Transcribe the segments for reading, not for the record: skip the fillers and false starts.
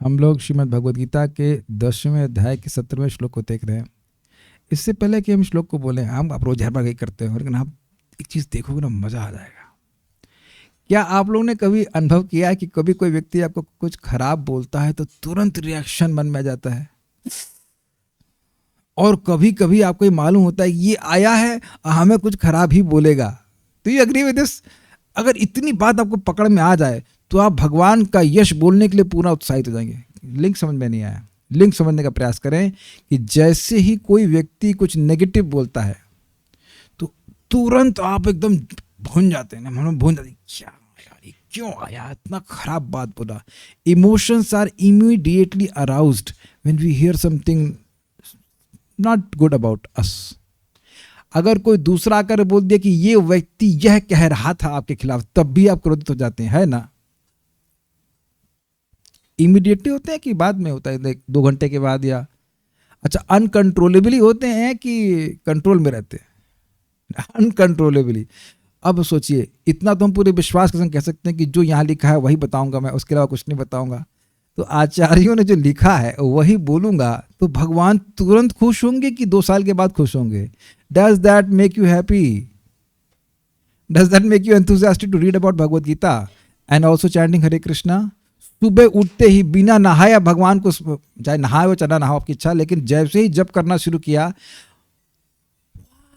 हम लोग श्रीमद् भगवद गीता के 10वें अध्याय के 17वें श्लोक को देख रहे हैं। इससे पहले कि हम श्लोक को बोले, हम आप रोज हर बार यही करते हैं, लेकिन आप एक चीज़ देखोगे ना, मज़ा आ जाएगा। क्या आप लोगों ने कभी अनुभव किया है कि कभी कोई व्यक्ति आपको कुछ खराब बोलता है तो तुरंत रिएक्शन मन में आ जाता है, और कभी कभी आपको ये मालूम होता है ये आया है हमें कुछ खराब ही बोलेगा। तो यू एग्री विद दिस? अगर इतनी बात आपको पकड़ में आ जाए तो आप भगवान का यश बोलने के लिए पूरा उत्साहित हो जाएंगे। लिंक समझ में नहीं आया? लिंक समझने का प्रयास करें कि जैसे ही कोई व्यक्ति कुछ नेगेटिव बोलता है तो तुरंत आप एकदम भून जाते हैं, हम भून जाते हैं, क्या यार ये क्यों आया, इतना खराब बात बोला। Emotions are immediately aroused when we hear something not good about us. अगर कोई दूसरा आकर बोल दिया कि ये व्यक्ति यह कह रहा था आपके खिलाफ, तब भी आप क्रोधित हो जाते हैं, है ना? इमीडिएटली होते हैं कि बाद में होता है 2 घंटे के बाद, या अच्छा अनकंट्रोलेबली होते हैं कि कंट्रोल में रहते हैं? अनकंट्रोलेबली। अब सोचिए, इतना तो हम पूरे विश्वास के संग कह सकते हैं कि जो यहाँ लिखा है वही बताऊंगा मैं, उसके अलावा कुछ नहीं बताऊंगा। तो आचार्यों ने जो लिखा है वही बोलूंगा, तो भगवान तुरंत खुश होंगे कि 2 साल के बाद खुश होंगे? Does that make you happy? Does that make you enthusiastic to read about Bhagavad Gita and also chanting Hare Krishna? सुबह उठते ही बिना नहाया भगवान को, चाहे नहाए हो चाहे नहाओ आपकी इच्छा, लेकिन जैसे ही जप करना शुरू किया,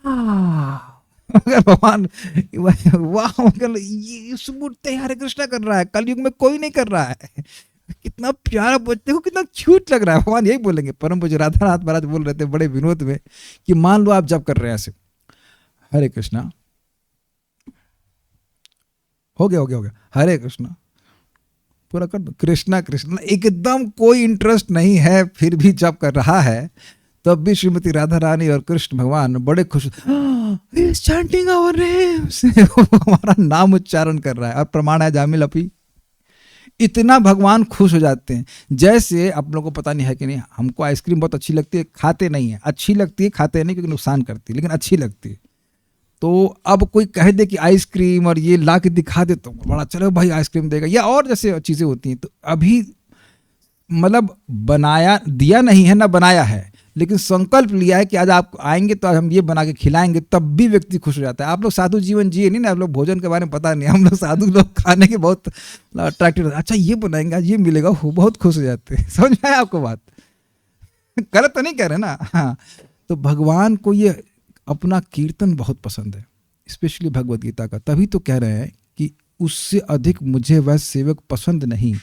अगर भगवान वाह, ये सुबह उठते ही हरे कृष्णा कर रहा है, कलयुग में कोई नहीं कर रहा है, कितना प्यारा बच्चे को, कितना क्यूट लग रहा है। भगवान यही बोलेंगे। परम पूज्य राधानाथ महाराज बोल रहे थे बड़े विनोद में कि मान लो आप जब कर रहे हैं ऐसे, हरे कृष्णा, हो गया, हरे कृष्णा पूरा कर दो, कृष्णा कृष्णा, एकदम कोई इंटरेस्ट नहीं है, फिर भी जब कर रहा है, तब भी श्रीमती राधा रानी और कृष्ण भगवान बड़े खुश, चैंटिंग आवर नेम्स, हमारा नाम उच्चारण कर रहा है, और प्रमाण है जामिल अपी। इतना भगवान खुश हो जाते हैं। जैसे आप लोगों को पता नहीं है कि नहीं, हमको आइसक्रीम बहुत अच्छी लगती है, खाते नहीं है, अच्छी लगती है, खाते नहीं क्योंकि नुकसान करती है, लेकिन अच्छी लगती है। तो अब कोई कह दे कि आइसक्रीम और ये ला के दिखा दे तो बड़ा, चलो भाई आइसक्रीम देगा, या और जैसे चीज़ें होती हैं। तो अभी मतलब बनाया दिया नहीं है ना, बनाया है, लेकिन संकल्प लिया है कि आज आप आएंगे तो आज हम ये बना के खिलाएंगे, तब भी व्यक्ति खुश हो जाता है। आप लोग साधु जीवन जिए नहीं ना, आप लोग भोजन के बारे में पता नहीं, हम लोग साधु लोग खाने के बहुत अट्रैक्टिव, अच्छा ये बनाएंगे, ये मिलेगा, वो बहुत खुश हो जाते हैं। समझ में आया आपको बात? गलत तो नहीं कह रहे ना? हाँ, तो भगवान को ये अपना कीर्तन बहुत पसंद है, स्पेशली भगवद गीता का। तभी तो कह रहे हैं कि उससे अधिक मुझे वह सेवक पसंद नहीं।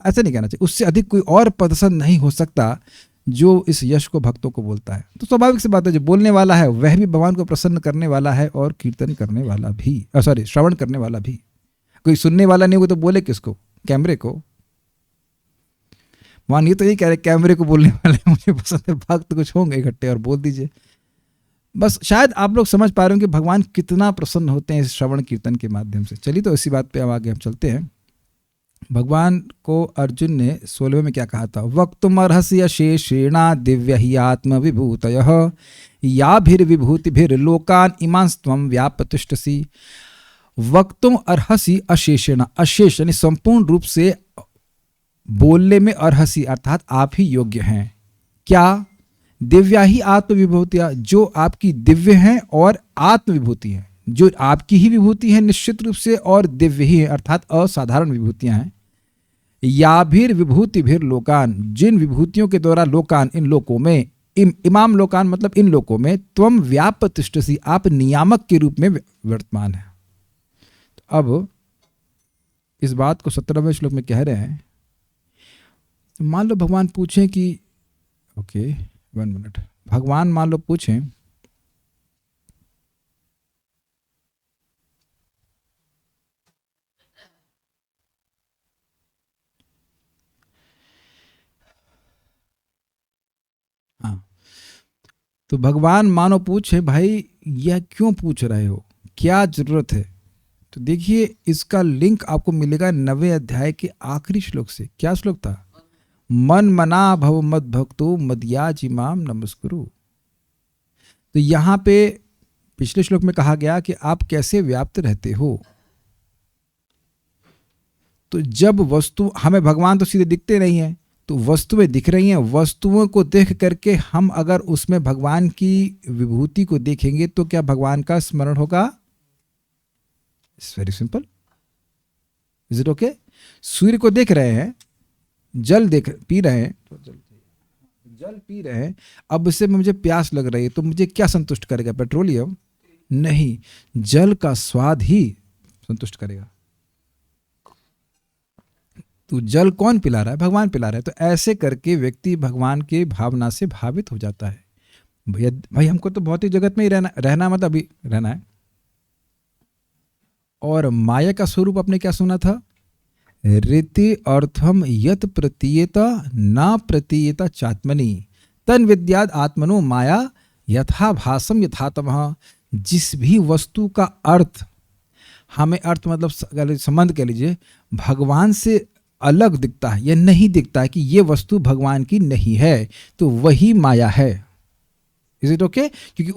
ऐसा नहीं कहना चाहिए, उससे अधिक कोई और पसंद नहीं हो सकता जो इस यश को भक्तों को बोलता है। तो स्वाभाविक सी बात है, जो बोलने वाला है वह भी भगवान को प्रसन्न करने वाला है, और कीर्तन करने वाला भी, श्रवण करने वाला भी। कोई सुनने वाला नहीं हो तो बोले किसको? कैमरे को। मान ये तो यही कह रहे कैमरे को बोलने वाले मुझे पसंद है, भक्त कुछ होंगे इकट्ठे और बोल दीजिए। बस शायद आप लोग समझ पा रहे हो कि भगवान कितना प्रसन्न होते हैं इस श्रवण कीर्तन के माध्यम से। चलिए तो इसी बात पे आगे हम चलते हैं। भगवान को अर्जुन ने 16वें में क्या कहा था? वक्तुम अर्हसि अशेषेणा दिव्य ही आत्म विभूतयः याभिर्विभूतिभिर लोकान इमांस्त्वं व्यापतिष्ठसि। वक्तुम अर्हसि अशेषेणा, अशेष यानी संपूर्ण रूप से बोलने में, अर्हसि अर्थात आप ही योग्य हैं। क्या? दिव्या ही आत्म विभूतियां, जो आपकी दिव्य हैं और आत्म विभूति हैं, जो आपकी ही विभूति है निश्चित रूप से, और दिव्य ही है अर्थात असाधारण विभूतियां हैं। याभिर विभूतिभिर लोकान, जिन विभूतियों के द्वारा लोकान, इन लोकों में, इमाम लोकान मतलब इन लोकों में, त्वम व्यापतिष्ठसि, आप नियामक के रूप में वर्तमान है। तो अब इस बात को 17वें श्लोक में कह रहे हैं। मान लो भगवान पूछें कि ओके 1 मिनट, भगवान मान लो पूछें हाँ, तो भगवान मानो पूछे भाई यह क्यों पूछ रहे हो, क्या जरूरत है? तो देखिए इसका लिंक आपको मिलेगा 9वें अध्याय के आखिरी श्लोक से। क्या श्लोक था? मन मना भव मद भक्तो मदयाज इमाम नमस्कुरु। तो यहाँ पे पिछले श्लोक में कहा गया कि आप कैसे व्याप्त रहते हो। तो जब वस्तु, हमें भगवान तो सीधे दिखते नहीं है, तो वस्तुएं दिख रही हैं, वस्तुओं को देख करके हम अगर उसमें भगवान की विभूति को देखेंगे तो क्या भगवान का स्मरण होगा? It's very simple. Is it okay? सूर्य को देख रहे हैं, जल पी रहे हैं, जल पी रहे हैं, अब इससे मुझे प्यास लग रही है तो मुझे क्या संतुष्ट करेगा? पेट्रोलियम? नहीं, जल का स्वाद ही संतुष्ट करेगा। तो जल कौन पिला रहा है? भगवान पिला रहा है। तो ऐसे करके व्यक्ति भगवान के भावना से भावित हो जाता है। भैया भाई हमको तो भौतिक जगत में ही रहना मतलब अभी रहना है। और माया का स्वरूप आपने क्या सुना था? रीति अर्थम यत प्रतीयता ना प्रतीयता चात्मनि तन विद्याद आत्मनो माया यथा भासम यथातमः। जिस भी वस्तु का अर्थ हमें, अर्थ मतलब संबंध कह लीजिए, भगवान से अलग दिखता है या नहीं दिखता है कि ये वस्तु भगवान की नहीं है, तो वही माया है। Is it okay? क्योंकि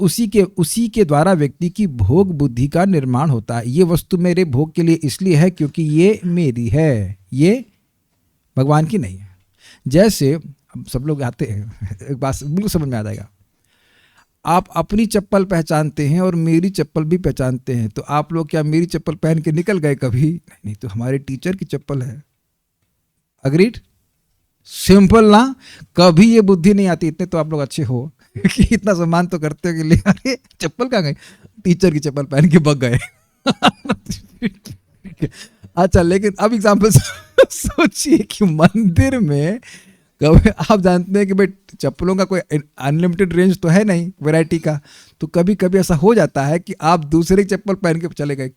उसी के द्वारा व्यक्ति की भोग बुद्धि का निर्माण होता है। ये वस्तु मेरे भोग के लिए इसलिए है क्योंकि ये मेरी है, ये भगवान की नहीं है। जैसे अब सब लोग आते हैं, एक बात बिल्कुल समझ में आ जाएगा। आप अपनी चप्पल पहचानते हैं और मेरी चप्पल भी पहचानते हैं, तो आप लोग क्या मेरी चप्पल पहन के निकल गए कभी? नहीं, तो हमारे टीचर की चप्पल है। अग्रीड? सिंपल ना? कभी ये बुद्धि नहीं आती, इतने तो आप लोग अच्छे हो कि इतना सम्मान तो करते हो कि ले अरे चप्पल कहाँ गई? टीचर की चप्पल पहन के भग गए। अच्छा, लेकिन अब एग्जाम्पल सोचिए कि मंदिर में कभी आप जानते हैं कि भाई चप्पलों का कोई अनलिमिटेड रेंज तो है नहीं वैरायटी का, तो कभी कभी ऐसा हो जाता है कि आप दूसरे की चप्पल पहन के चले गए।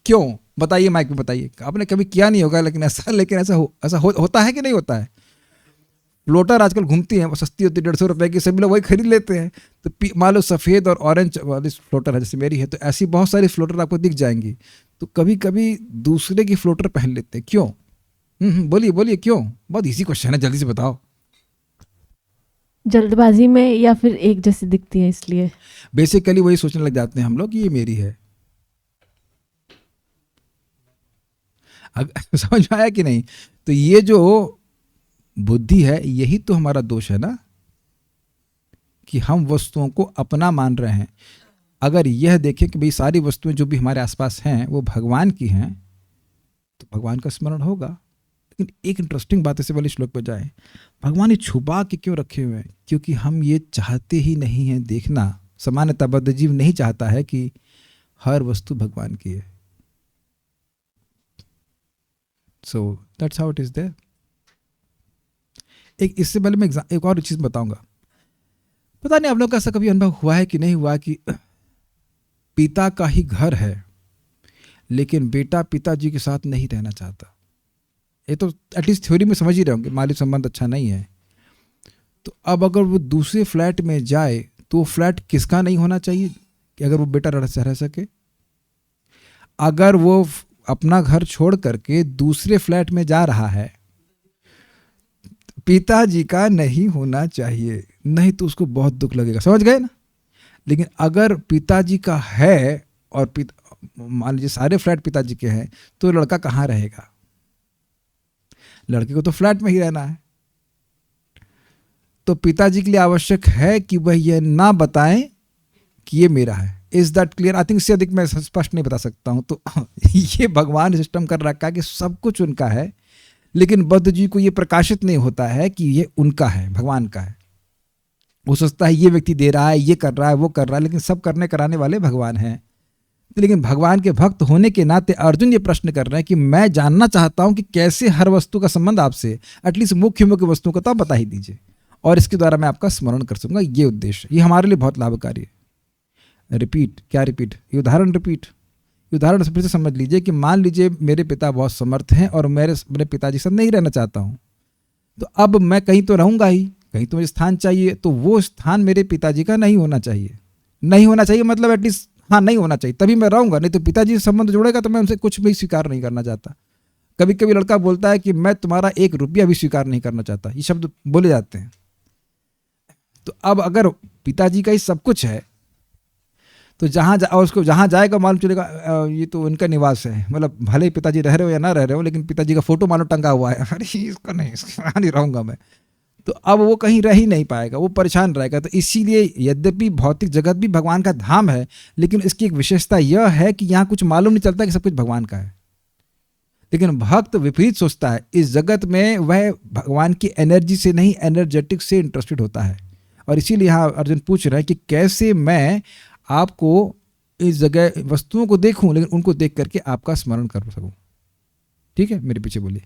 क्यों बताइए, माइक में बताइए। आपने कभी किया नहीं होगा, लेकिन ऐसा होता है कि नहीं होता है? फ्लोटर आजकल घूमती हैं, वो सस्ती होती है, 150 रुपए की, सभी लोग वही खरीद लेते हैं। तो मान लो सफ़ेद और ऑरेंज वाली फ्लोटर है, जैसे मेरी है, तो ऐसी बहुत सारी फ्लोटर आपको दिख जाएंगी। तो कभी कभी दूसरे की फ्लोटर पहन लेते हैं। क्यों? बोलिए क्यों? बहुत इजी क्वेश्चन है, जल्दी से बताओ। जल्दबाजी में या फिर एक जैसी दिखती है इसलिए। बेसिकली वही सोचने लग जाते हैं हम लोग कि ये मेरी है। समझ में आया कि नहीं? तो ये जो बुद्धि है, यही तो हमारा दोष है ना, कि हम वस्तुओं को अपना मान रहे हैं। अगर यह देखें कि भाई सारी वस्तुएं जो भी हमारे आसपास हैं वो भगवान की हैं, तो भगवान का स्मरण होगा। लेकिन एक इंटरेस्टिंग बात, इससे वाले श्लोक पर जाए, भगवान ये छुपा के क्यों रखे हुए हैं? क्योंकि हम ये चाहते ही नहीं हैं देखना। सामान्यतः बद्ध जीव नहीं चाहता है कि हर वस्तु भगवान की है। So that's how it is there. इससे पहले मैं एक और चीज बताऊंगा। पता नहीं आप लोग का ऐसा कभी अनुभव हुआ है कि नहीं हुआ कि पिता का ही घर है लेकिन बेटा पिताजी के साथ नहीं रहना चाहता। ये तो एटलीस्ट थ्योरी में समझ ही रहे होंगे, माली संबंध अच्छा नहीं है। तो अब अगर वो दूसरे फ्लैट में जाए तो वो फ्लैट किसका नहीं होना चाहिए कि अगर वो बेटा रह सके? अगर वो अपना घर छोड़ करके दूसरे फ्लैट में जा रहा है, पिताजी का नहीं होना चाहिए, नहीं तो उसको बहुत दुख लगेगा। समझ गए ना? लेकिन अगर पिताजी का है और मान लीजिए सारे फ्लैट पिताजी के हैं, तो लड़का कहाँ रहेगा? लड़के को तो फ्लैट में ही रहना है। तो पिताजी के लिए आवश्यक है कि वह यह ना बताएं कि ये मेरा है। Is that clear? I think इससे अधिक मैं स्पष्ट नहीं बता सकता हूं। तो ये भगवान सिस्टम कर रखा है कि सब कुछ उनका है, लेकिन बद्ध जी को ये प्रकाशित नहीं होता है कि ये उनका है, भगवान का है। वो सोचता है ये व्यक्ति दे रहा है, ये कर रहा है, वो कर रहा है, लेकिन सब करने कराने वाले भगवान हैं। लेकिन भगवान के भक्त होने के नाते अर्जुन ये प्रश्न कर रहे हैं कि मैं जानना चाहता हूं कि कैसे हर वस्तु का संबंध आपसे, एटलीस्ट मुख्य मुख्य वस्तुओं का तो आप बता ही दीजिए, और इसके द्वारा मैं आपका स्मरण कर सकूंगा। ये उद्देश्य, ये हमारे लिए बहुत लाभकारी है। रिपीट, क्या रिपीट? ये उदाहरण रिपीट। उदाहरण से फिर से समझ लीजिए कि मान लीजिए मेरे पिता बहुत समर्थ हैं और मेरे पिताजी के साथ नहीं रहना चाहता हूं, तो अब मैं कहीं तो रहूंगा ही, कहीं तो मुझे स्थान चाहिए। तो वो स्थान मेरे पिताजी का नहीं होना चाहिए। नहीं होना चाहिए मतलब एटलीस्ट हाँ नहीं होना चाहिए, तभी मैं रहूंगा। नहीं तो पिताजी से संबंध जुड़ेगा तो मैं उनसे कुछ भी स्वीकार नहीं करना चाहता। कभी कभी लड़का बोलता है कि मैं तुम्हारा 1 रुपया भी स्वीकार नहीं करना चाहता, ये शब्द बोले जाते हैं। तो अब अगर पिताजी का ही सब कुछ है तो और उसको जहाँ जाएगा मालूम चलेगा ये तो उनका निवास है, मतलब भले ही पिताजी रह रहे हो या ना रह रहे हो, लेकिन पिताजी का फोटो मालूम टंगा हुआ है, अरे इसका नहीं, इसका नहीं रहूँगा मैं। तो अब वो कहीं रह ही नहीं पाएगा, वो परेशान रहेगा। तो इसीलिए यद्यपि भौतिक जगत भी भगवान का धाम है, लेकिन इसकी एक विशेषता यह है कि यहाँ कुछ मालूम नहीं चलता कि सब कुछ भगवान का है। लेकिन भक्त विपरीत सोचता है, इस जगत में वह भगवान की एनर्जी से नहीं, एनर्जेटिक से इंटरेस्टेड होता है। और इसीलिए यहाँ अर्जुन पूछ रहे हैं कि कैसे मैं आपको इस जगह वस्तुओं को देखूं, लेकिन उनको देख करके आपका स्मरण कर सकूं। ठीक है, मेरे पीछे बोलिए।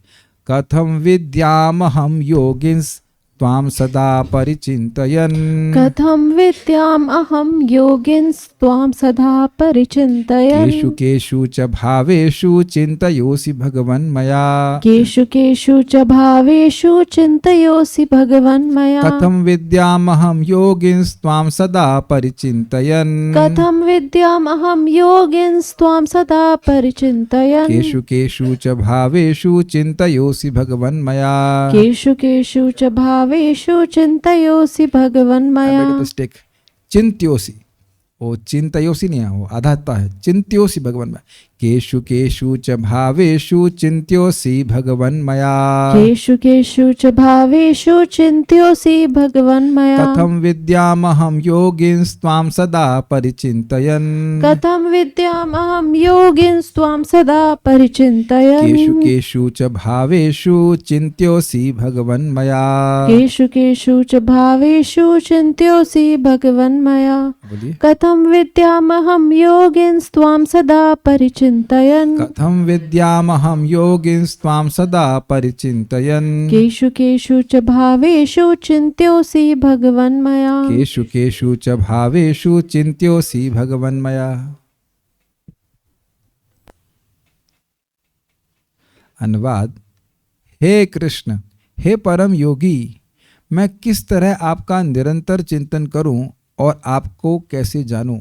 कथम विद्यामहम योगिंस त्वाम सदा परिचिन्तयन्। कथं विद्याम् अहं योगिन्स त्वां सदा परिचिन्तयन्। केषु केषु च भावेषु चिन्तयोऽसि भगवन् मया। केषु केषु च भावेषु चिन्तयोऽसि भगवन् मया। कथं विद्यामहं योगिंस त्वां सदा परिचिन्तयन्। कथं विद्याम् अहं योगिन्स त्वां सदा परिचिन्तयन्। केषु केषु च भावेषु चिन्तयोऽसि भगवन् मया। केषु केषु च भावेषु चिन्तयोऽसि भगवन् मया। चिंत्योसी, वो चिंतयोसी नहीं है, वो आधाता है, चिंत्योसी भगवन् मया। केषु केषु च भावेषु चिंत्योसी भगवन् मया। केषु केषु च भावेषु चिन्त्योऽसि भगवन् मया। कथं विद्यामहं योगिंस त्वां सदा परिचिन्तयन्। कथं विद्यामहं योगिन्स त्वां सदा परिचिन्तयन्। केषु केषु च भावेषु चिंत्योसी भगवन् मया। केषु केषु च भावेषु चिन्त्योऽसि भगवन् मया। कथं विद्यामहं योगिन्स त्वां सदा परिचिन्तयन्। कथं विद्यामहं योगिंस त्वां सदा परिचिन्तयन्। केषु केषु च भावेषु चिन्त्योऽसि भगवन् मया। केषु केषु च भावेषु चिंत्योऽसि भगवन् मया। अनुवाद। हे कृष्ण, हे परम योगी, मैं किस तरह आपका निरंतर चिंतन करूं और आपको कैसे जानूं।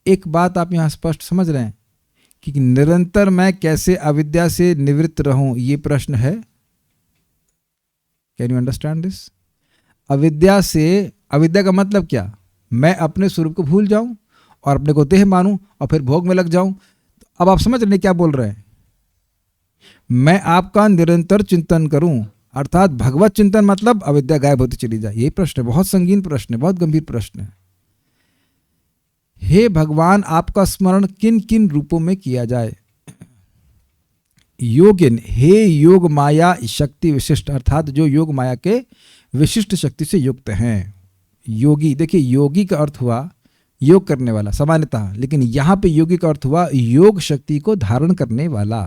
एक बात आप यहाँ स्पष्ट समझ रहे हैं कि निरंतर मैं कैसे अविद्या से निवृत्त रहूं, ये प्रश्न है। Can you understand this? अविद्या का मतलब क्या? मैं अपने स्वरूप को भूल जाऊं और अपने को देह मानूं और फिर भोग में लग जाऊं। तो अब आप समझ रहे क्या बोल रहे हैं? मैं आपका निरंतर चिंतन करूं, अर्थात भगवत चिंतन मतलब अविद्या गायब होती चली जाए। यही प्रश्न है, बहुत संगीन प्रश्न है, बहुत गंभीर प्रश्न है। हे भगवान, आपका स्मरण किन किन रूपों में किया जाए? योगिन, हे योग माया शक्ति विशिष्ट, अर्थात जो योग माया के विशिष्ट शक्ति से युक्त हैं। योगी, देखिए योगी का अर्थ हुआ योग करने वाला सामान्यतः, लेकिन यहां पे योगी का अर्थ हुआ योग शक्ति को धारण करने वाला।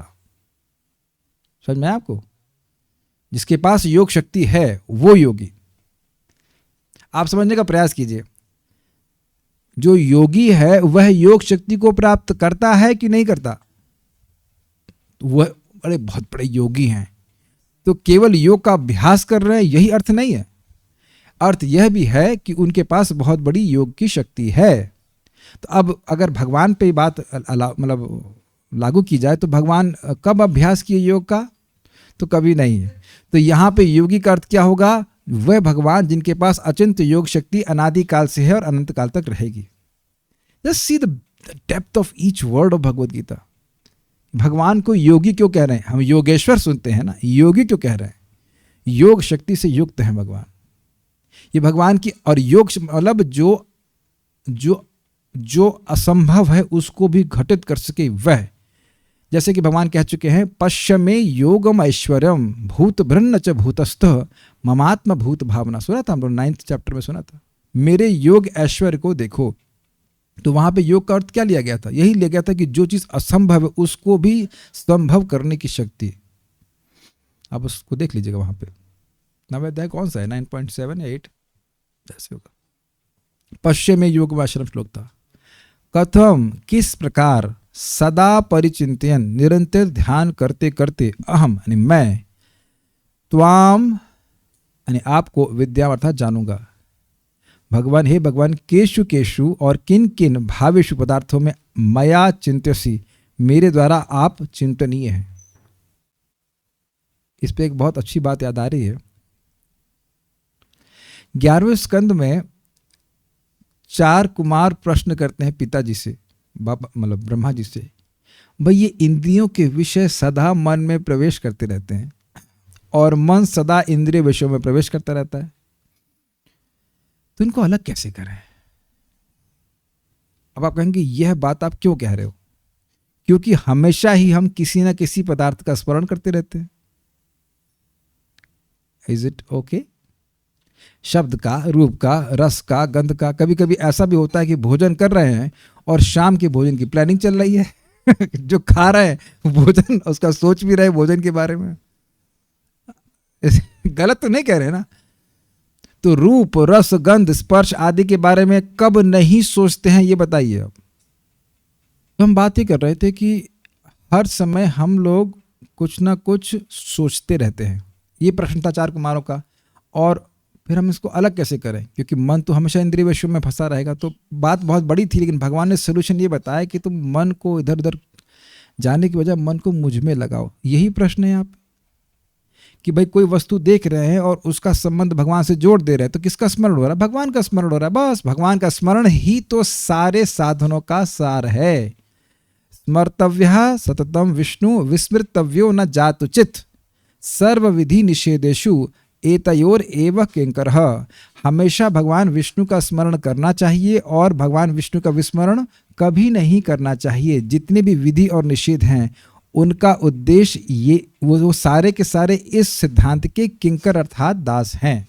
समझ में आपको? जिसके पास योग शक्ति है वो योगी। आप समझने का प्रयास कीजिए, जो योगी है वह योग शक्ति को प्राप्त करता है कि नहीं करता? वह बड़े बहुत बड़े योगी हैं तो केवल योग का अभ्यास कर रहे हैं, यही अर्थ नहीं है। अर्थ यह भी है कि उनके पास बहुत बड़ी योग की शक्ति है। तो अब अगर भगवान पे बात मतलब लागू की जाए तो भगवान कब अभ्यास किए योग का? तो कभी नहीं है। तो यहाँ पे योगी का अर्थ क्या होगा? वह भगवान जिनके पास अचिंत्य योग शक्ति अनादि काल से है और अनंत काल तक रहेगी। Just see the depth of each word of Bhagavad Gita. भगवान को योगी क्यों कह रहे हैं? हम योगेश्वर सुनते हैं ना, योगी क्यों कह रहे हैं? योग शक्ति से युक्त है भगवान। ये भगवान की, और योग मतलब जो जो जो असंभव है उसको भी घटित कर सके वह। जैसे कि भगवान कह चुके हैं, पश्य में योगम ऐश्वर्यम भूत भृन्न च भूतस्थ ममात्म भूत भावना। सुना था हम लोग 9th चैप्टर में सुना था, मेरे योग ऐश्वर्य को देखो। तो वहां पे योग का अर्थ क्या लिया गया था? यही लिया गया था कि जो चीज असंभव है उसको भी संभव करने की शक्ति। आप उसको देख लीजिएगा वहां पे। नवा अध्याय कौन सा है? 9.7 या 8 ऐसे होगा। पश्य में योग आश्रम श्लोक था। कथम, किस प्रकार, सदा परिचिंतन, निरंतर ध्यान करते करते, अहम यानी मैं, त्वाम यानी आपको, विद्या अर्थात जानूंगा। भगवान, हे भगवान, केशु केशु और किन किन भावेशु पदार्थों में मया चिंत्यसी, मेरे द्वारा आप चिंतनीय हैं। इस पे एक बहुत अच्छी बात याद आ रही है। 11वें स्कंद में चार कुमार प्रश्न करते हैं पिताजी से, बाबा मतलब ब्रह्मा जी से, भाई ये इंद्रियों के विषय सदा मन में प्रवेश करते रहते हैं और मन सदा इंद्रिय विषयों में प्रवेश करता रहता है, तो इनको अलग कैसे करें? अब आप कहेंगे यह बात आप क्यों कह रहे हो? क्योंकि हमेशा ही हम किसी ना किसी पदार्थ का स्मरण करते रहते हैं। Is it okay? शब्द का, रूप का, रस का, गंध का। कभी कभी ऐसा भी होता है कि भोजन कर रहे हैं और शाम के भोजन की प्लानिंग चल रही है जो खा रहे हैं भोजन उसका सोच भी रहे भोजन के बारे में। गलत तो नहीं कह रहे ना? तो रूप, रस, गंध, स्पर्श आदि के बारे में कब नहीं सोचते हैं ये बताइए। अब तो हम बात ही कर रहे थे कि हर समय हम लोग कुछ ना कुछ सोचते रहते हैं। ये प्रश्न था चार कुमारों का। और फिर हम इसको अलग कैसे करें? क्योंकि मन तो हमेशा इंद्रिय विषयों में फंसा रहेगा। तो बात बहुत बड़ी थी, लेकिन भगवान ने सोल्यूशन ये बताया कि तुम मन को इधर उधर जाने की बजाय मन को मुझ में लगाओ। यही प्रश्न है आप कि भाई कोई वस्तु देख रहे हैं और उसका संबंध भगवान से जोड़ दे रहे हैं, तो किसका स्मरण हो रहा है? भगवान का स्मरण हो रहा है। बस भगवान का स्मरण ही तो सारे साधनों का सार है। स्मर्तव्यः सततम विष्णु विस्मृतव्यो न जातुचित सर्व विधि निषेधेषु एतयोर एव किंकरः। हमेशा भगवान विष्णु का स्मरण करना चाहिए और भगवान विष्णु का विस्मरण कभी नहीं करना चाहिए। जितने भी विधि और निषेध हैं उनका उद्देश्य ये वो सारे के सारे इस सिद्धांत के किंकर अर्थात दास हैं।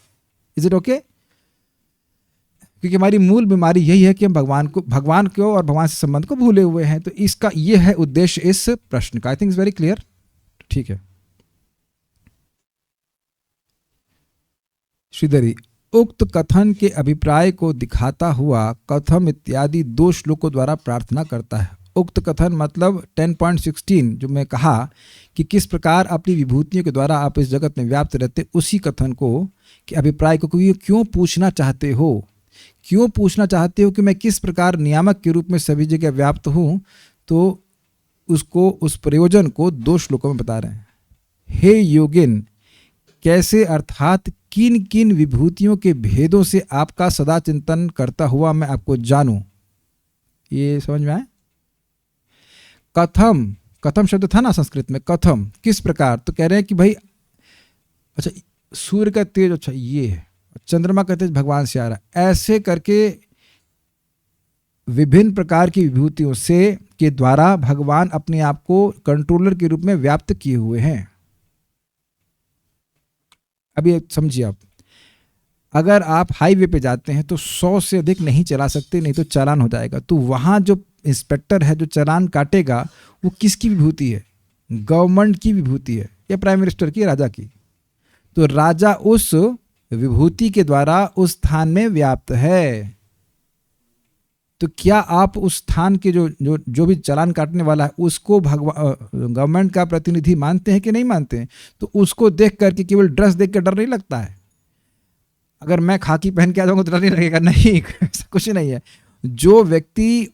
Is it okay? क्योंकि हमारी मूल बीमारी यही है कि हम भगवान को और भगवान से संबंध को भूले हुए हैं। तो इसका ये है उद्देश्य इस प्रश्न का। I think is very clear. ठीक है श्रीधरी, उक्त कथन के अभिप्राय को दिखाता हुआ कथम इत्यादि 2 श्लोकों द्वारा प्रार्थना करता है। उक्त कथन मतलब 10.16 जो मैं कहा कि किस प्रकार अपनी विभूतियों के द्वारा आप इस जगत में व्याप्त रहते, उसी कथन को कि अभिप्राय को क्यों पूछना चाहते हो? क्यों पूछना चाहते हो कि मैं किस प्रकार नियामक के रूप में सभी जगह व्याप्त हूँ? तो उसको, उस प्रयोजन को 2 श्लोकों में बता रहे हैं। हे योगिन, कैसे अर्थात किन किन विभूतियों के भेदों से आपका सदा चिंतन करता हुआ मैं आपको जानूं? ये समझ में आया? कथम, कथम शब्द था ना संस्कृत में, कथम किस प्रकार। तो कह रहे हैं कि भाई अच्छा सूर्य का तेज, अच्छा ये है, चंद्रमा का तेज भगवान से आ रहा है, ऐसे करके विभिन्न प्रकार की विभूतियों से के द्वारा भगवान अपने आप को कंट्रोलर के रूप में व्याप्त किए हुए हैं। अभी समझिए आप, अगर आप हाईवे पे जाते हैं तो 100 से अधिक नहीं चला सकते, नहीं तो चालान हो जाएगा। तो वहाँ जो इंस्पेक्टर है जो चालान काटेगा वो किसकी विभूति है? गवर्नमेंट की विभूति है या प्राइम मिनिस्टर की, राजा की। तो राजा उस विभूति के द्वारा उस स्थान में व्याप्त है। तो क्या आप उस स्थान के जो भी चालान काटने वाला है उसको गवर्नमेंट का प्रतिनिधि मानते हैं कि नहीं मानते हैं? तो उसको देख करके केवल ड्रेस देख कर डर नहीं लगता है। अगर मैं खाकी पहन के आ जाऊंगा तो डर नहीं लगेगा? नहीं, ऐसा कुछ नहीं है। जो व्यक्ति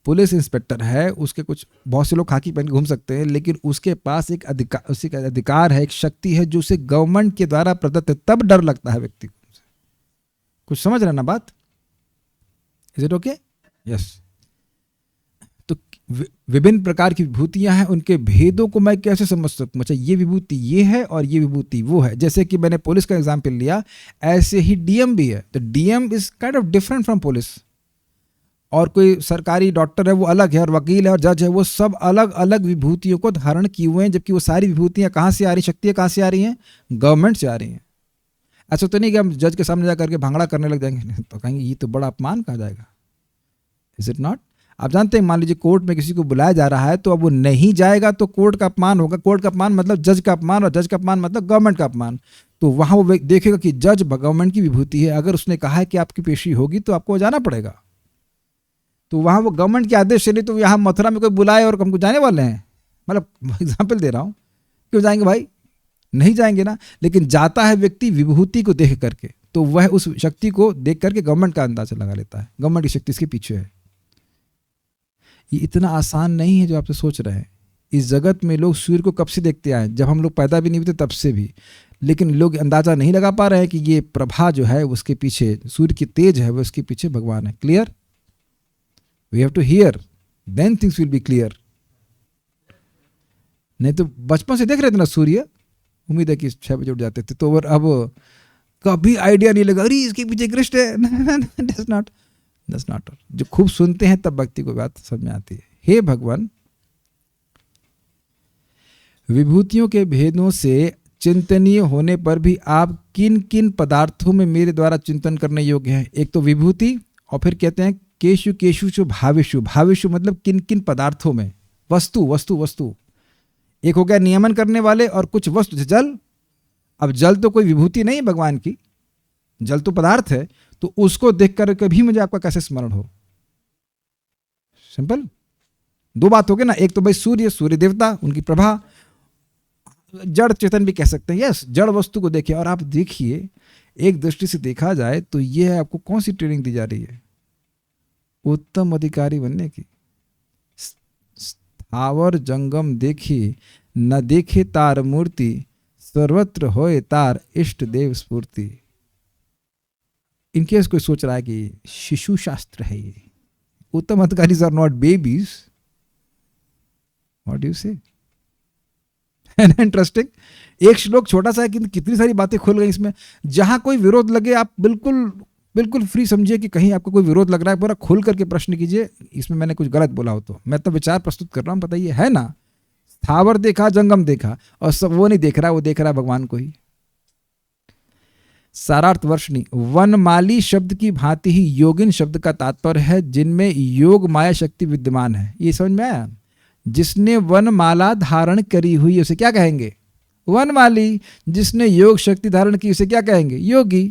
पुलिस इंस्पेक्टर है उसके कुछ बहुत से लोग खाकी पहन के घूम सकते हैं, लेकिन उसके पास एक अधिकार है, एक शक्ति है जो उसे गवर्नमेंट के द्वारा प्रदत्त है, तब डर लगता है व्यक्ति को। कुछ समझ रहे ना बात? Is it okay? यस। तो विभिन्न प्रकार की विभूतियां हैं, उनके भेदों को मैं कैसे समझ सकूं? अच्छा ये विभूति ये है और ये विभूति वो है। जैसे कि मैंने पुलिस का एग्जाम्पल लिया, ऐसे ही डीएम भी है। तो DM is kind of different from police. और कोई सरकारी डॉक्टर है वो अलग है, और वकील है और जज है वो सब अलग अलग विभूतियों को धारण किए हुए हैं। जबकि वो सारी विभूतियां कहाँ से आ रही, शक्तियां कहाँ से आ रही हैं? गवर्नमेंट से आ रही हैं। ऐसा तो नहीं कि हम जज के सामने जाकर के भांगड़ा करने लग जाएंगे, तो कहेंगे ये तो बड़ा अपमान कहा जाएगा। Is it not? आप जानते हैं, मान लीजिए कोर्ट में किसी को बुलाया जा रहा है, तो अब वो नहीं जाएगा तो कोर्ट का अपमान होगा। कोर्ट का अपमान मतलब जज का अपमान, और जज का अपमान मतलब गवर्नमेंट का अपमान। तो वहाँ वो देखेगा कि जज गवर्नमेंट की विभूति है, अगर उसने कहा है कि आपकी पेशी होगी तो आपको जाना पड़ेगा। तो वहाँ वो गवर्नमेंट के आदेश से, नहीं तो यहाँ मथुरा में कोई बुलाए और हमको जाने वाले हैं, मतलब एग्जाम्पल दे रहा हूँ, क्यों जाएंगे भाई? नहीं जाएंगे ना। लेकिन जाता है व्यक्ति विभूति को देख करके, तो वह उस शक्ति को देख करके गवर्नमेंट का अंदाजा लगा लेता है, गवर्नमेंट की शक्ति इसके पीछे है। ये इतना आसान नहीं है जो आप सोच रहे हैं। इस जगत में लोग सूर्य को कब से देखते आए? जब हम लोग पैदा भी नहीं हुए थे तब से भी। लेकिन लोग अंदाजा नहीं लगा पा रहे हैं कि ये प्रभा जो है उसके पीछे, सूर्य की तेज है वो उसके पीछे भगवान है। Clear? We have to hear, then things will be clear. नहीं तो बचपन से देख रहे थे ना सूर्य, उम्मीद है कि 6 बजे उठ जाते थे, तो अब कभी आइडिया नहीं लगा अरे इसके पीछे कृष्ण है। That's not. जो खूब सुनते हैं तब भक्ति को बात समझ में आती है। हे भगवान, विभूतियों के भेदों से चिंतनीय होने पर भी आप किन किन पदार्थों में मेरे द्वारा चिंतन करने योग्य हैं? एक तो विभूति, और फिर कहते हैं केशु केशु भावेशु। भावेशु मतलब किन किन पदार्थों में, वस्तु। एक हो गया नियमन करने वाले, और कुछ वस्तु, जल। अब जल तो कोई विभूति नहीं है भगवान की, जल तो पदार्थ है, तो उसको देख कर कभी मुझे आपका कैसे स्मरण हो? सिंपल। 2 बात हो गई ना, एक तो भाई सूर्य देवता, उनकी प्रभा, जड़ चेतन भी कह सकते हैं। यस, जड़ वस्तु को देखिए। और आप देखिए, एक दृष्टि से देखा जाए तो यह आपको कौन सी ट्रेनिंग दी जा रही है? उत्तम अधिकारी बनने की। स्थावर जंगम देखी, न देखे तार मूर्ति, सर्वत्र होए तार इष्ट देव स्फूर्ति। इनकेस कोई सोच रहा है कि शिशु शास्त्र है ये, उत्तम अधिकारीज are not babies, what do you say? Interesting. एक श्लोक छोटा सा है कि कितनी सारी बातें खुल गई इसमें। जहां कोई विरोध लगे आप बिल्कुल फ्री समझिए कि कहीं आपको कोई विरोध लग रहा है, पूरा खुल करके प्रश्न कीजिए, इसमें मैंने कुछ गलत बोला हो तो। मैं तो विचार प्रस्तुत कर रहा हूं, बताइए, है ना? स्थावर देखा, जंगम देखा, और सब वो नहीं देख रहा, वो देख रहा है भगवान को ही। सारार्थ वर्षनी, वनमाली शब्द की भांति ही योगिन शब्द का तात्पर्य है जिनमें योग माया शक्ति विद्यमान है। ये समझ में आया? जिसने वनमाला धारण करी हुई उसे क्या कहेंगे? वनमाली। जिसने योग शक्ति धारण की उसे क्या कहेंगे? योगी।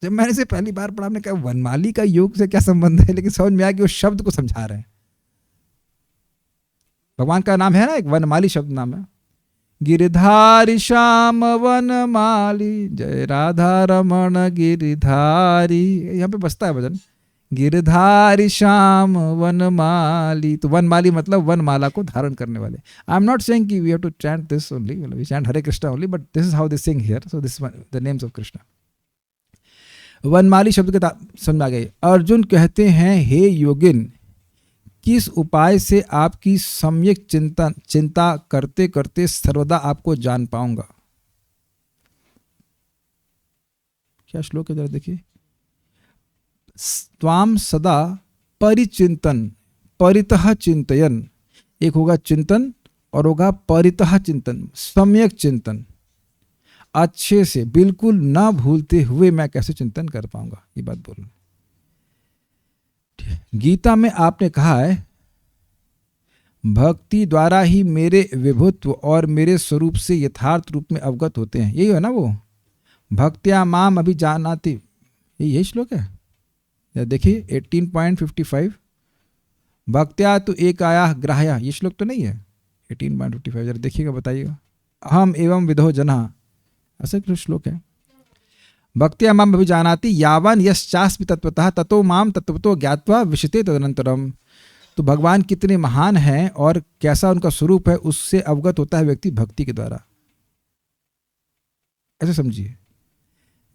जब मैंने इसे पहली बार पढ़ा, मैंने कहा वनमाली का योग से क्या संबंध है, लेकिन समझ में आया कि वो शब्द को समझा रहे हैं। भगवान का नाम है ना, एक वनमाली शब्द नाम है। गिरधारी श्याम वनमाली, जय राधा रमण गिरधारी, यहाँ पे बसता है भजन, गिरधारी श्याम वनमाली। तो वनमाली मतलब वनमाला को धारण करने वाले। आई एम नॉट सेइंग कि we have to chant this only, we chant Hare Krishna only, but this is how they sing here, so this the names of Krishna. Vanamali शब्द के समझ में आ गए। अर्जुन कहते हैं, हे योगिन, किस उपाय से आपकी सम्यक चिंता करते करते सर्वदा आपको जान पाऊंगा? क्या श्लोक है, जरा देखिए। त्वाम सदा परिचिंतन परितः चिंतयन। एक होगा चिंतन और होगा परितः चिंतन, सम्यक चिंतन। अच्छे से बिल्कुल ना भूलते हुए मैं कैसे चिंतन कर पाऊंगा, ये बात बोलना। गीता में आपने कहा है, भक्ति द्वारा ही मेरे विभुत्व और मेरे स्वरूप से यथार्थ रूप में अवगत होते हैं। यही है ना वो, भक्त्या माम अभिजानाति, यही श्लोक है। देखिए 18.55, भक्त्या तो एक आया ग्राह्या, ये श्लोक तो नहीं है 18.55, जरा देखिएगा, बताइएगा। अहम एवं विदो जना, ऐसा कुछ श्लोक है। भक्त्या माम अभिजानाति यावन यश्चास्मि तत्वतः ततो माम तत्वतो ज्ञात्वा विशते तदनंतरम। तो भगवान कितने महान हैं और कैसा उनका स्वरूप है, उससे अवगत होता है व्यक्ति भक्ति के द्वारा। ऐसे समझिए,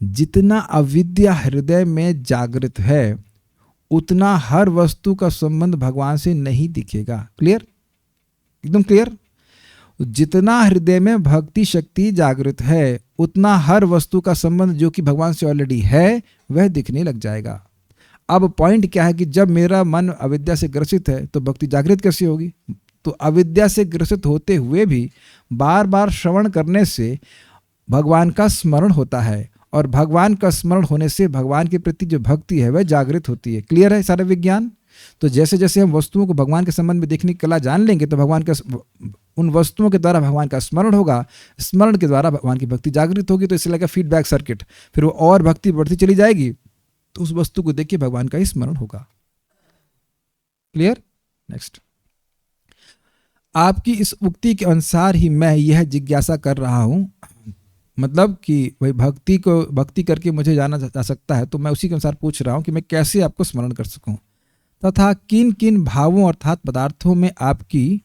जितना अविद्या हृदय में जागृत है उतना हर वस्तु का संबंध भगवान से नहीं दिखेगा। क्लियर? एकदम क्लियर। जितना हृदय में भक्ति शक्ति जागृत है उतना हर वस्तु का संबंध जो कि भगवान से ऑलरेडी है वह दिखने लग जाएगा। अब पॉइंट क्या है कि जब मेरा मन अविद्या से ग्रसित है तो भक्ति जागृत कैसे होगी? तो अविद्या से ग्रसित होते हुए भी बार बार श्रवण करने से भगवान का स्मरण होता है, और भगवान का स्मरण होने से भगवान के प्रति जो भक्ति है वह जागृत होती है। क्लियर है सारा विज्ञान? तो जैसे जैसे हम वस्तुओं को भगवान के संबंध में देखने की कला जान लेंगे तो भगवान का, उन वस्तुओं के द्वारा भगवान का स्मरण होगा, स्मरण के द्वारा भगवान की भक्ति जागृत होगी। तो इससे लगा फीडबैक सर्किट, फिर वो और भक्ति बढ़ती चली जाएगी, तो उस वस्तु को देख के भगवान का ही स्मरण होगा। क्लियर? नेक्स्ट, आपकी इस उक्ति के अनुसार ही मैं यह जिज्ञासा कर रहा हूं, मतलब कि भाई भक्ति करके मुझे जाना जा सकता है, तो मैं उसी के अनुसार पूछ रहा हूं कि मैं कैसे आपको स्मरण कर सकूं, तथा किन किन भावों अर्थात पदार्थों में आपकी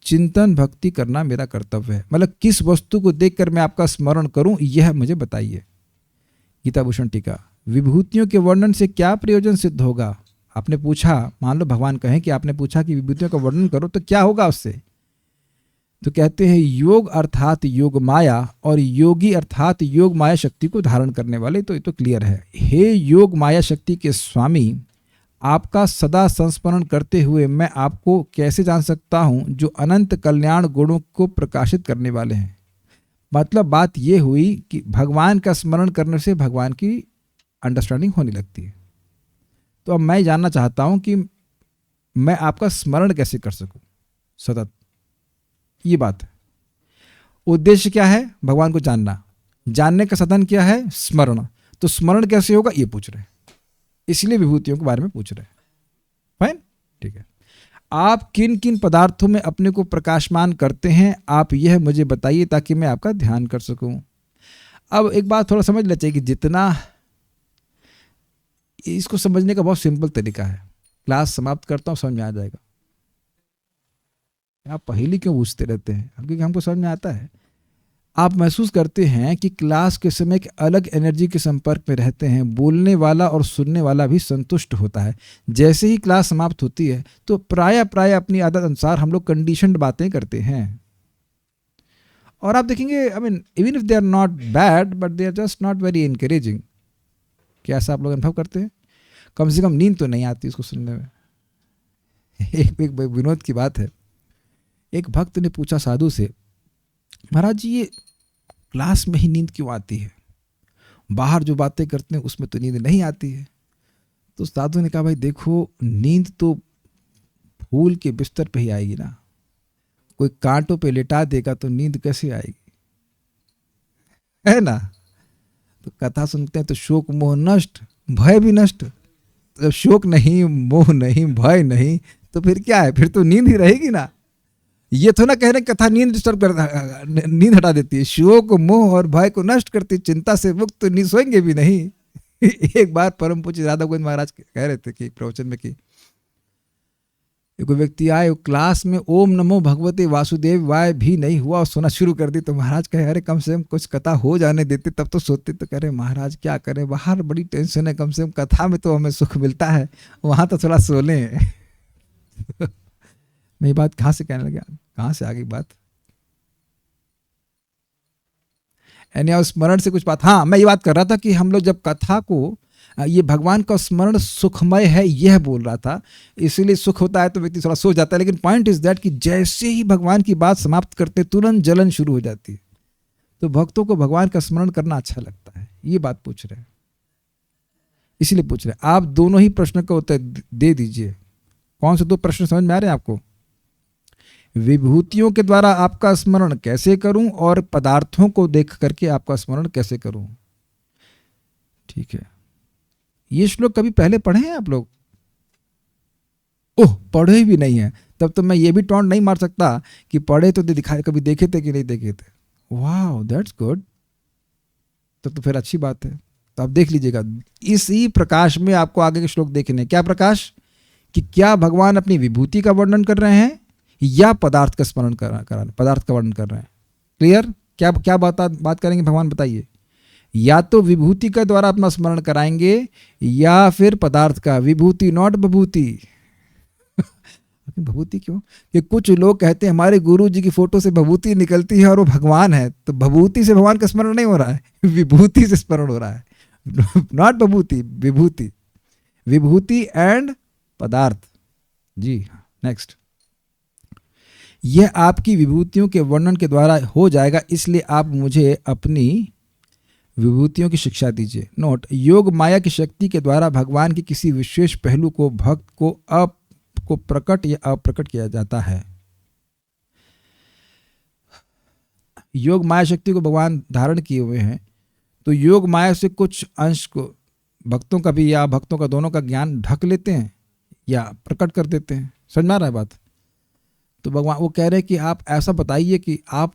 चिंतन भक्ति करना मेरा कर्तव्य है। मतलब किस वस्तु को देखकर मैं आपका स्मरण करूं, यह मुझे बताइए। गीता भूषण टीका, विभूतियों के वर्णन से क्या प्रयोजन सिद्ध होगा? आपने पूछा, मान लो भगवान कहें कि आपने पूछा कि विभूतियों का वर्णन करो तो क्या होगा उससे? तो कहते हैं योग अर्थात योग माया और योगी अर्थात योग माया शक्ति को धारण करने वाले। तो ये तो क्लियर है। हे योग माया शक्ति के स्वामी, आपका सदा संस्मरण करते हुए मैं आपको कैसे जान सकता हूं जो अनंत कल्याण गुणों को प्रकाशित करने वाले हैं। मतलब बात यह हुई कि भगवान का स्मरण करने से भगवान की अंडरस्टैंडिंग होने लगती है। तो अब मैं जानना चाहता हूं कि मैं आपका स्मरण कैसे कर सकूं सतत, ये बात है। उद्देश्य क्या है? भगवान को जानना। जानने का साधन क्या है? स्मरण। तो स्मरण कैसे होगा ये पूछ रहे हैं, इसलिए विभूतियों के बारे में पूछ रहे हैं। फाइन, ठीक है। आप किन किन पदार्थों में अपने को प्रकाशमान करते हैं, आप यह मुझे बताइए ताकि मैं आपका ध्यान कर सकूं। अब एक बात थोड़ा समझ लेते हैं कि जितना, इसको समझने का बहुत सिंपल तरीका है। क्लास समाप्त करता हूं, समझ में आ जाएगा। आप पहेली क्यों पूछते रहते हैं? क्योंकि हमको समझ में आता है। आप महसूस करते हैं कि क्लास के समय एक अलग एनर्जी के संपर्क में रहते हैं। बोलने वाला और सुनने वाला भी संतुष्ट होता है। जैसे ही क्लास समाप्त होती है तो प्राय अपनी आदत अनुसार हम लोग कंडीशनड बातें करते हैं। और आप देखेंगे, I mean even if they are not bad but they are just not very encouraging. क्या ऐसा आप लोग अनुभव करते हैं? कम से कम नींद तो नहीं आती उसको सुनने में। एक विनोद की बात है। एक भक्त ने पूछा साधु से, महाराज जी ये क्लास में ही नींद क्यों आती है? बाहर जो बातें करते हैं उसमें तो नींद नहीं आती है। तो साधु ने कहा, भाई देखो, नींद तो फूल के बिस्तर पे ही आएगी ना। कोई कांटों पे लिटा देगा तो नींद कैसे आएगी, है ना? तो कथा सुनते हैं तो शोक मोह नष्ट, भय भी नष्ट। जब शोक नहीं, मोह नहीं, भय नहीं, तो फिर क्या है? फिर तो नींद ही रहेगी ना। ये तो ना कह रहे कथा नींद डिस्टर्ब कर, नींद हटा देती है, शोक मोह और भय को नष्ट करती, चिंता से मुक्त, तो नींद सोएंगे भी नहीं। एक बार परम पूज्य राधा गोविंद महाराज कह रहे थे कि प्रवचन में कि एक व्यक्ति आए, क्लास में ओम नमो भगवते वासुदेव वाय भी नहीं हुआ और सोना शुरू कर दी। तो महाराज कहे, अरे कम से कम कुछ कथा हो जाने देते तब तो सोते। तो कह रहे, महाराज क्या करें, बाहर बड़ी टेंशन है, कम से कम कथा में तो हमें सुख मिलता है, वहां तो थोड़ा सो लें। मैं ये बात कहाँ से कहने लगा, कहाँ से आ गई बात? स्मरण से कुछ बात, हाँ मैं ये बात कर रहा था कि हम लोग जब कथा को, ये भगवान का स्मरण सुखमय है यह बोल रहा था, इसीलिए सुख होता है तो व्यक्ति थोड़ा सो जाता है। लेकिन पॉइंट इज दैट कि जैसे ही भगवान की बात समाप्त करते तुरंत जलन शुरू हो जाती है। तो भक्तों को भगवान का स्मरण करना अच्छा लगता है, ये बात पूछ रहे हैं, इसीलिए पूछ रहे हैं। आप दोनों ही प्रश्न का उत्तर दे दीजिए। कौन से दो प्रश्न समझ में आ रहे हैं आपको? विभूतियों के द्वारा आपका स्मरण कैसे करूं और पदार्थों को देख करके आपका स्मरण कैसे करूं। ठीक है, ये श्लोक कभी पहले पढ़े हैं आप लोग? ओह, पढ़े भी नहीं है, तब तो मैं ये भी टॉन्ट नहीं मार सकता कि पढ़े तो दिखाए, कभी देखे थे कि नहीं देखे थे। वाह, दैट्स गुड। तो फिर अच्छी बात है। तो आप देख लीजिएगा, इसी प्रकाश में आपको आगे के श्लोक देखने। क्या प्रकाश? कि क्या भगवान अपनी विभूति का वर्णन कर रहे हैं या पदार्थ का स्मरण पदार्थ का वर्णन कर रहे हैं। क्लियर? क्या क्या बात करेंगे भगवान, बताइए। या तो विभूति का द्वारा अपना स्मरण कराएंगे या फिर पदार्थ का। विभूति नॉट विभूति। विभूति क्यों? कि कुछ लोग कहते हैं हमारे गुरु जी की फोटो से विभूति निकलती है और वो भगवान है। तो विभूति से भगवान का स्मरण नहीं हो रहा है, विभूति से स्मरण हो रहा है। Not Vibhuti, Vibhuti. Vibhuti and पदार्थ। जी हाँ, नेक्स्ट। यह आपकी विभूतियों के वर्णन के द्वारा हो जाएगा, इसलिए आप मुझे अपनी विभूतियों की शिक्षा दीजिए। नोट, योग माया की शक्ति के द्वारा भगवान के किसी विशेष पहलू को भक्त को प्रकट या अप्रकट किया जाता है। योग माया शक्ति को भगवान धारण किए हुए हैं, तो योग माया से कुछ अंश को भक्तों का भी या भक्तों का दोनों का ज्ञान ढक लेते हैं या प्रकट कर देते हैं। समझ में आ रहा है बात? तो भगवान वो कह रहे हैं कि आप ऐसा बताइए कि आप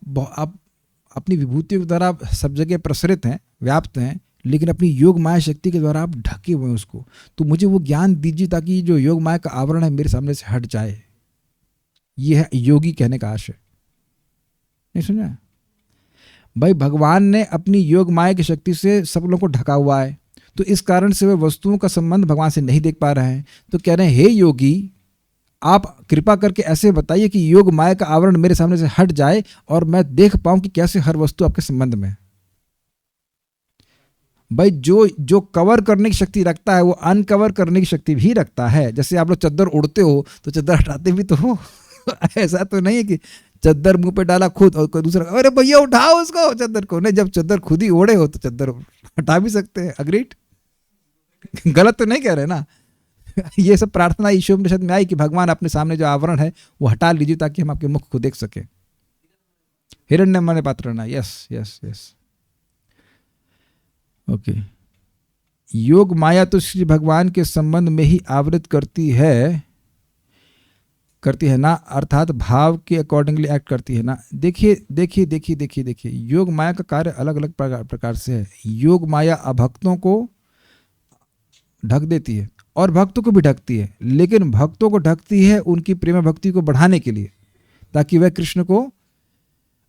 अपनी विभूतियों के द्वारा सब जगह प्रसरित हैं, व्याप्त हैं, लेकिन अपनी योग माया शक्ति के द्वारा आप ढके हुए हैं उसको। तो मुझे वो ज्ञान दीजिए ताकि जो योग माया का आवरण है मेरे सामने से हट जाए। ये है योगी कहने का आशय। नहीं समझा भाई, भगवान ने अपनी योग माया की शक्ति से सब लोगों को ढका हुआ है, तो इस कारण से वे वस्तुओं का संबंध भगवान से नहीं देख पा रहे हैं। तो कह रहे हैं हे योगी, आप कृपा करके ऐसे बताइए कि योग माया का आवरण मेरे सामने से हट जाए और मैं देख पाऊं कि कैसे हर वस्तु आपके संबंध में है। भाई जो जो कवर करने की शक्ति रखता है वो अनकवर करने की शक्ति भी रखता है। जैसे आप लोग चद्दर उड़ते हो तो चद्दर हटाते भी तो हो ऐसा तो नहीं है कि चद्दर मुंह पे डाला खुद और कोई दूसरा अरे भैया उठाओ उसको चद्दर को। नहीं, जब चद्दर खुद ही ओढ़े हो तो चद्दर हटा भी सकते हैं। अग्रीड? गलत तो नहीं कह रहे ना ये सब प्रार्थना ईशोपनिषद में आई कि भगवान अपने सामने जो आवरण है वो हटा लीजिए ताकि हम आपके मुख को देख सके। Hiranyamaya पात्रना, yes yes yes, okay. योग माया तो श्री भगवान के संबंध में ही आवृत करती है ना, अर्थात भाव के अकॉर्डिंगली एक्ट करती है ना। देखिए देखिए देखिए देखिए देखिए, योग माया का कार्य अलग अलग प्रकार से है। योग माया अभक्तों को ढक देती है और भक्तों को भी ढकती है, लेकिन भक्तों को ढकती है उनकी प्रेम भक्ति को बढ़ाने के लिए, ताकि वह कृष्ण को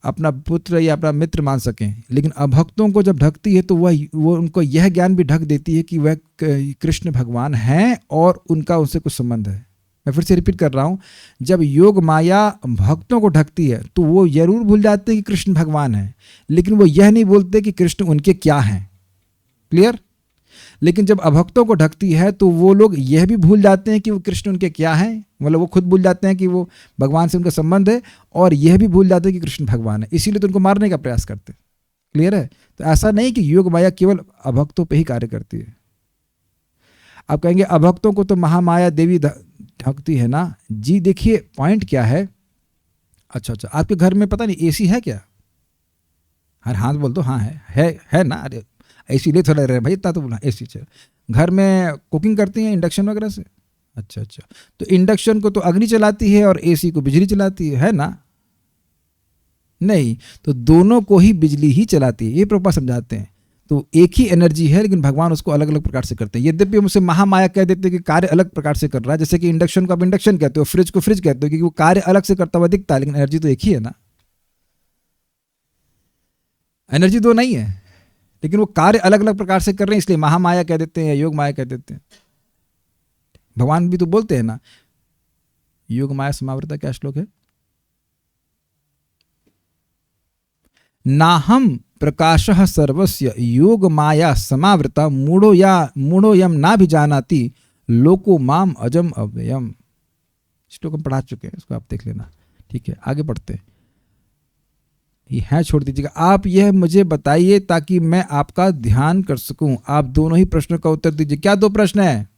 अपना पुत्र या अपना मित्र मान सकें। लेकिन अभक्तों को जब ढकती है तो वो उनको यह ज्ञान भी ढक देती है कि वह कृष्ण भगवान हैं और उनका उनसे कुछ संबंध है। मैं फिर से रिपीट कर रहा हूं, जब योग माया भक्तों को ढकती है तो वो जरूर भूल जाते हैं कि कृष्ण भगवान है, लेकिन वो यह नहीं बोलते कि कृष्ण उनके क्या हैं। क्लियर? लेकिन जब अभक्तों को ढकती है तो वो लोग यह भी भूल जाते हैं कि वो कृष्ण उनके क्या हैं, मतलब वो खुद भूल जाते हैं कि वो भगवान से उनका संबंध है, और यह भी भूल जाते हैं कि कृष्ण भगवान है, इसीलिए तो उनको मारने का प्रयास करते हैं। क्लियर है? तो ऐसा नहीं कि योग माया केवल अभक्तों पे ही कार्य करती है। आप कहेंगे अभक्तों को तो महामाया देवी ढकती है ना। जी देखिए पॉइंट क्या है। अच्छा, आपके घर में पता नहीं एसी है क्या? हर हाथ बोल दो हाँ है ना। अरे इसीलिए थोड़ा रहे भाई, इतना तो बोला एसी चल। घर में कुकिंग करती हैं इंडक्शन वगैरह से? अच्छा, तो इंडक्शन को तो अग्नि चलाती है और एसी को बिजली चलाती है ना? नहीं, तो दोनों को ही बिजली ही चलाती है, ये प्रॉपर समझाते हैं। तो एक ही एनर्जी है, लेकिन भगवान उसको अलग अलग प्रकार से करते हैं। यद्यपि हम उसे महामाया कह देते हैं कि कार्य अलग प्रकार से कर रहा है, जैसे कि इंडक्शन को आप इंडक्शन कहते हो, फ्रिज को फ्रिज कहते हो, क्योंकि वो कार्य अलग से करता हुआ दिखता है, लेकिन एनर्जी तो एक ही है ना। एनर्जी दो नहीं है, लेकिन वो कार्य अलग अलग प्रकार से कर रहे हैं, इसलिए महामाया कह देते हैं या योग माया कह देते हैं। भगवान भी तो बोलते हैं ना, योग माया समावृता क्या श्लोक है? नाहम प्रकाशः सर्वस्य योग माया समावृता मूढ़ो यम ना भी जानाति लोको माम अजम अव्ययम। श्लोक हम पढ़ा चुके हैं, इसको आप देख लेना। ठीक है, आगे पढ़ते हैं। ये है छोड़ दीजिएगा। आप यह मुझे बताइए ताकि मैं आपका ध्यान कर सकूं। आप दोनों ही प्रश्नों का उत्तर दीजिए। क्या दो प्रश्न है?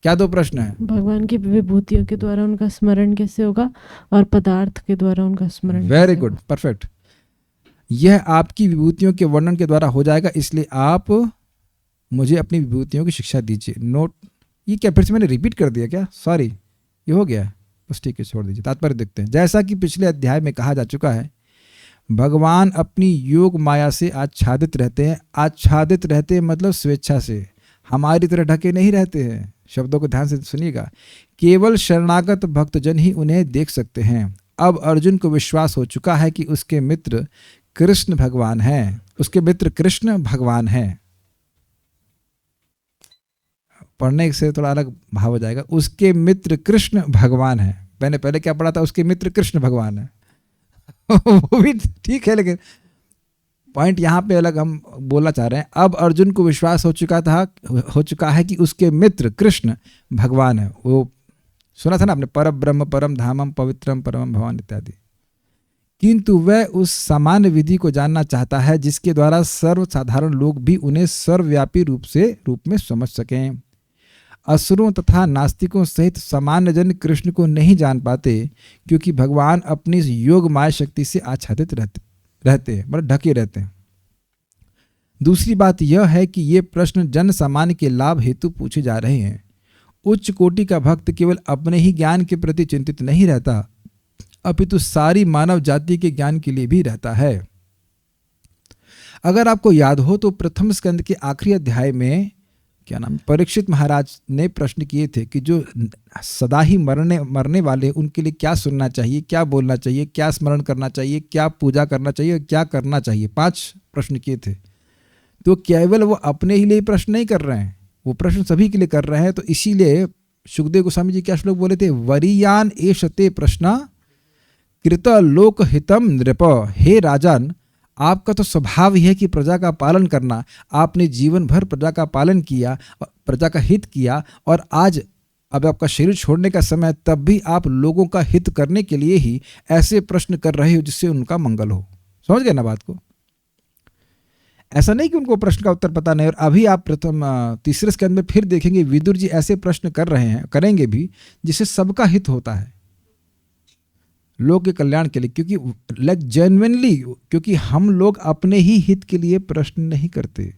क्या दो प्रश्न है? भगवान की विभूतियों के द्वारा उनका स्मरण कैसे होगा और पदार्थ के द्वारा उनका स्मरण। Very good, perfect. यह आपकी विभूतियों के वर्णन के द्वारा हो जाएगा, इसलिए आप मुझे अपनी विभूतियों की शिक्षा दीजिए। नोट, ये क्या फिर से मैंने रिपीट कर दिया क्या? सॉरी, ये हो गया बस, ठीक है, छोड़ दीजिए। तात्पर्य देखते हैं। जैसा कि पिछले अध्याय में कहा जा चुका है, भगवान अपनी योग माया से आच्छादित रहते हैं। आच्छादित रहते हैं मतलब स्वेच्छा से, हमारी तरह ढके नहीं रहते हैं। शब्दों को ध्यान से सुनिएगा। केवल शरणागत भक्तजन ही उन्हें देख सकते हैं। अब अर्जुन को विश्वास हो चुका है कि उसके मित्र कृष्ण भगवान हैं। उसके मित्र कृष्ण भगवान हैं। पढ़ने से थोड़ा अलग भाव हो जाएगा। उसके मित्र कृष्ण भगवान हैं। मैंने पहले क्या पढ़ा था? उसके मित्र कृष्ण भगवान है वो भी ठीक है, लेकिन पॉइंट यहां पे अलग हम बोलना चाह रहे हैं। अब अर्जुन को विश्वास हो चुका है कि उसके मित्र कृष्ण भगवान है। वो सुना था ना आपने, पर ब्रह्म परम धामम पवित्रम परम भगवान इत्यादि। किंतु वह उस सामान्य विधि को जानना चाहता है जिसके द्वारा सर्वसाधारण लोग भी उन्हें सर्वव्यापी रूप में समझ सकें। असुरों तथा नास्तिकों सहित सामान्य जन कृष्ण को नहीं जान पाते, क्योंकि भगवान अपनी योग माया शक्ति से आच्छादित रहते हैं, मतलब ढके रहते हैं। दूसरी बात यह है कि ये प्रश्न जन सामान्य के लाभ हेतु पूछे जा रहे हैं। उच्च कोटि का भक्त केवल अपने ही ज्ञान के प्रति चिंतित नहीं रहता, अपितु सारी मानव जाति के ज्ञान के लिए भी रहता है। अगर आपको याद हो तो प्रथम स्कंद के आखिरी अध्याय में क्या नाम, परीक्षित महाराज ने प्रश्न किए थे कि जो सदा ही मरने वाले उनके लिए क्या सुनना चाहिए, क्या बोलना चाहिए, क्या स्मरण करना चाहिए, क्या पूजा करना चाहिए, क्या करना चाहिए। 5 प्रश्न किए थे। तो केवल वो अपने ही लिए प्रश्न नहीं कर रहे हैं, वो प्रश्न सभी के लिए कर रहे हैं। तो इसीलिए सुखदेव गोस्वामी जी क्या श्लोक बोले थे, वरीयान एषते प्रश्न कृत लोक हितम नृप। हे राजन, आपका तो स्वभाव ही है कि प्रजा का पालन करना। आपने जीवन भर प्रजा का पालन किया, प्रजा का हित किया, और आज अब आपका शरीर छोड़ने का समय, तब भी आप लोगों का हित करने के लिए ही ऐसे प्रश्न कर रहे हो जिससे उनका मंगल हो। समझ गए ना बात को? ऐसा नहीं कि उनको प्रश्न का उत्तर पता नहीं। और अभी आप प्रथम तीसरे स्कंद में फिर देखेंगे विदुर जी ऐसे प्रश्न कर रहे हैं, करेंगे भी, जिससे सबका हित होता है, लोग के कल्याण के लिए। क्योंकि लाइक जेन्युइनली, क्योंकि हम लोग अपने ही हित के लिए प्रश्न नहीं करते।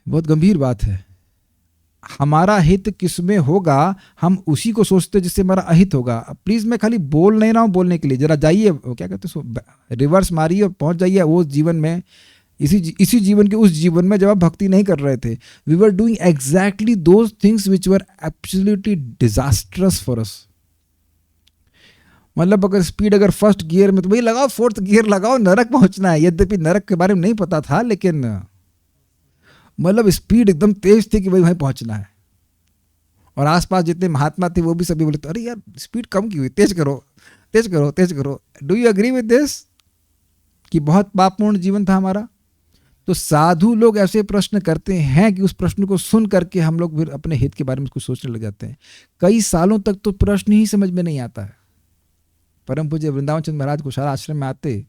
बहुत गंभीर बात है। हमारा हित किसमें होगा, हम उसी को सोचते जिससे हमारा अहित होगा। प्लीज, मैं खाली बोल नहीं रहा हूं बोलने के लिए, जरा जाइए, क्या कहते हैं, रिवर्स मारिए और पहुंच जाइए वो जीवन में, इसी जीवन के उस जीवन में जब आप भक्ति नहीं कर रहे थे। We were doing exactly those things which were absolutely disastrous for us. मतलब अगर स्पीड अगर फर्स्ट गियर में, तो भाई लगाओ फोर्थ गियर लगाओ, नरक पहुंचना है। यद्यपि नरक के बारे में नहीं पता था, लेकिन मतलब स्पीड एकदम तेज थी कि भाई वहीं पहुंचना है। और आसपास जितने महात्मा थे वो भी सभी बोले, अरे यार स्पीड कम की हुई, तेज करो तेज करो तेज करो। Do you agree with this कि बहुत पापपूर्ण जीवन था हमारा? तो साधु लोग ऐसे प्रश्न करते हैं कि उस प्रश्न को सुन करके हम लोग फिर अपने हित के बारे में कुछ सोचने लग जाते हैं। कई सालों तक तो प्रश्न ही समझ में नहीं आता है। परम पूज्य वृंदावन चंद्र महाराज कुशाल आश्रम में आते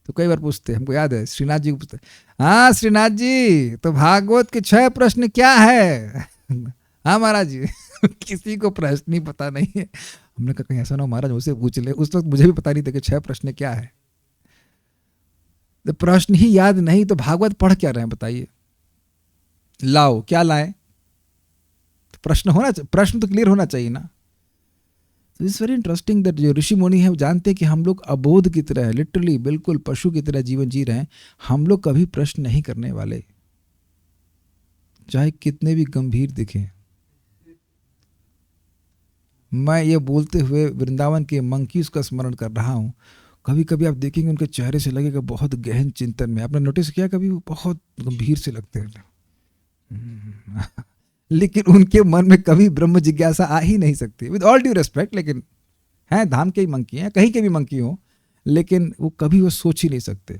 तो कई बार पूछते, हमको याद है श्रीनाथ जी को पूछते, हाँ श्रीनाथ जी, तो भागवत के 6 प्रश्न क्या है? हाँ महाराज जी। किसी को प्रश्न ही पता नहीं है। हमने कहा कहीं ऐसा ना हो महाराज मुझसे पूछ ले। उस वक्त मुझे भी पता नहीं था कि 6 प्रश्न क्या है। तो प्रश्न ही याद नहीं तो भागवत पढ़ क्या रहे हैं बताइए? लाओ क्या लाए? तो प्रश्न तो क्लियर होना चाहिए ना। तो इट्स वेरी इंटरेस्टिंग दैट जो ऋषि मुनि हैं वो जानते हैं कि हम लोग अबोध की तरह, लिटरली बिल्कुल पशु की तरह जीवन जी रहे हैं। हम लोग कभी प्रश्न नहीं करने वाले, चाहे कितने भी गंभीर दिखें। मैं ये बोलते हुए वृंदावन के मंकीज का स्मरण कर रहा हूँ। कभी कभी आप देखेंगे उनके चेहरे से लगेगा बहुत गहन चिंतन में। आपने नोटिस किया कभी? वो बहुत गंभीर से लगते हैं। लेकिन उनके मन में कभी ब्रह्म जिज्ञासा आ ही नहीं सकती, विद ऑल ड्यू रेस्पेक्ट। लेकिन हैं धाम के ही मंकी हैं, कहीं के भी मंकी हो, लेकिन वो कभी वो सोच ही नहीं सकते।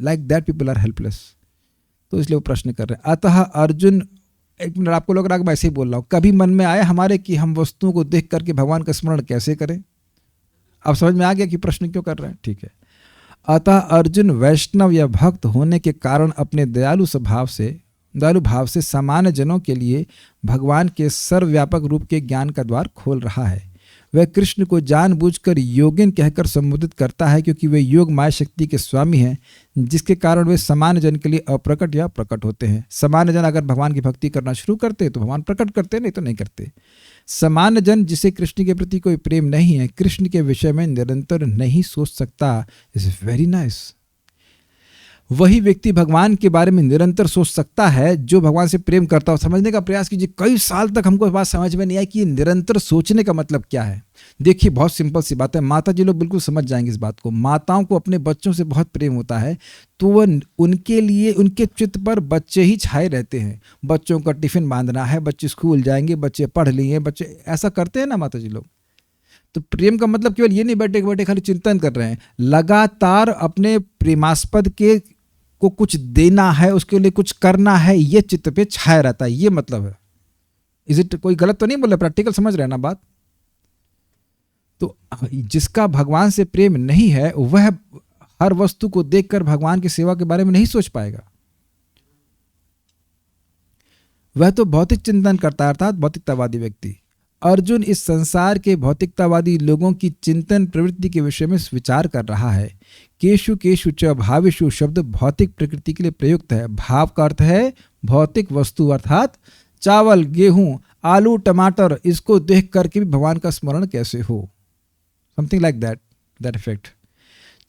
Like that people are helpless. तो इसलिए वो प्रश्न कर रहे हैं। अतः अर्जुन, एक मिनट, आपको लग रहा है कि मैं ऐसे ही बोल रहा हूँ, कभी मन में आया हमारे कि हम वस्तुओं को देख करके भगवान का स्मरण कैसे करें? अब समझ में आ गया कि प्रश्न क्यों कर रहे हैं? ठीक है। अतः अर्जुन वैष्णव या भक्त होने के कारण अपने दयालु भाव से सामान्य जनों के लिए भगवान के सर्वव्यापक रूप के ज्ञान का द्वार खोल रहा है। वह कृष्ण को जानबूझकर योगिन कहकर संबोधित करता है, क्योंकि वे योग माया शक्ति के स्वामी हैं, जिसके कारण वे सामान्य जन के लिए अप्रकट या प्रकट होते हैं। सामान्य जन अगर भगवान की भक्ति करना शुरू करते तो भगवान प्रकट करते, नहीं तो नहीं करते। सामान्य जन जिसे कृष्ण के प्रति कोई प्रेम नहीं है, कृष्ण के विषय में निरंतर नहीं सोच सकता। Is very nice. वही व्यक्ति भगवान के बारे में निरंतर सोच सकता है जो भगवान से प्रेम करता हो। समझने का प्रयास कीजिए। कई साल तक हमको बात समझ में नहीं आई कि निरंतर सोचने का मतलब क्या है। देखिए बहुत सिंपल सी बात है, माता जी लोग बिल्कुल समझ जाएंगे इस बात को। माताओं को अपने बच्चों से बहुत प्रेम होता है, तो वह उनके लिए, उनके चित्त पर बच्चे ही छाए रहते हैं। बच्चों का टिफिन बांधना है, बच्चे स्कूल जाएंगे, बच्चे पढ़ लिए, बच्चे ऐसा करते हैं ना माता जी लोग। तो प्रेम का मतलब केवल ये नहीं बैठे बैठे खाली चिंतन कर रहे हैं, लगातार अपने प्रेमास्पद के को कुछ देना है, उसके लिए कुछ करना है, ये चित्त पे छाया रहता है, ये मतलब है। Is it? कोई गलत तो नहीं बोल रहा? प्रैक्टिकल समझ रहे हैं ना बात? तो जिसका भगवान से प्रेम नहीं है वह हर वस्तु को देखकर भगवान की सेवा के बारे में नहीं सोच पाएगा। वह तो भौतिक चिंतन करता है, अर्थात भौतिकतावादी व्यक्ति। अर्जुन इस संसार के भौतिकतावादी लोगों की चिंतन प्रवृत्ति के विषय में विचार कर रहा है। केशु केशु च भावेषु शब्द भौतिक प्रकृति के लिए प्रयुक्त है। भाव का अर्थ है भौतिक वस्तु, अर्थात चावल, गेहूं, आलू, टमाटर। इसको देख करके भी भगवान का स्मरण कैसे हो? Something like that effect.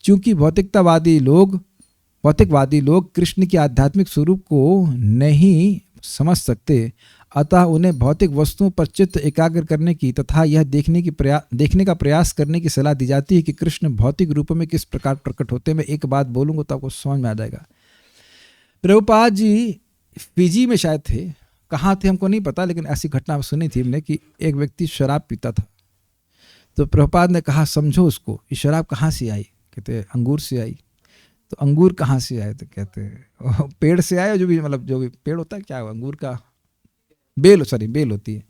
चूंकि भौतिकतावादी लोग भौतिकवादी लोग कृष्ण के आध्यात्मिक स्वरूप को नहीं समझ सकते, अतः उन्हें भौतिक वस्तुओं पर चित्त एकाग्र करने की तथा यह देखने का प्रयास करने की सलाह दी जाती है कि कृष्ण भौतिक रूपों में किस प्रकार प्रकट होते हैं। मैं एक बात बोलूँगा तो आपको समझ में आ जाएगा। प्रभुपाद जी फिजी में शायद थे, कहाँ थे हमको नहीं पता, लेकिन ऐसी घटना सुनी थी हमने कि एक व्यक्ति शराब पीता था। तो प्रभुपाद ने कहा समझो उसको, ये शराब कहाँ से आई? कहते अंगूर से आई। तो अंगूर कहाँ से आए? तो कहते पेड़ से आए, जो भी मतलब जो भी पेड़ होता है, क्या अंगूर का बेल, सॉरी बेल होती है,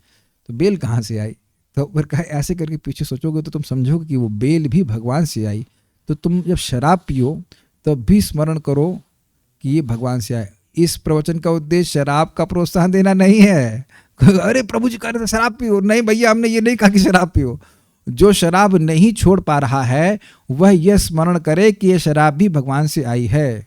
तो बेल कहाँ से आई? तो फिर कहा ऐसे करके पीछे सोचोगे तो तुम समझोगे कि वो बेल भी भगवान से आई। तो तुम जब शराब पियो तब भी स्मरण करो कि ये भगवान से आए। इस प्रवचन का उद्देश्य शराब का प्रोत्साहन देना नहीं है। अरे प्रभु जी कह रहे थे शराब पियो, नहीं भैया हमने ये नहीं कहा कि शराब पियो। जो शराब नहीं छोड़ पा रहा है वह यह स्मरण करे कि यह शराब भी भगवान से आई है।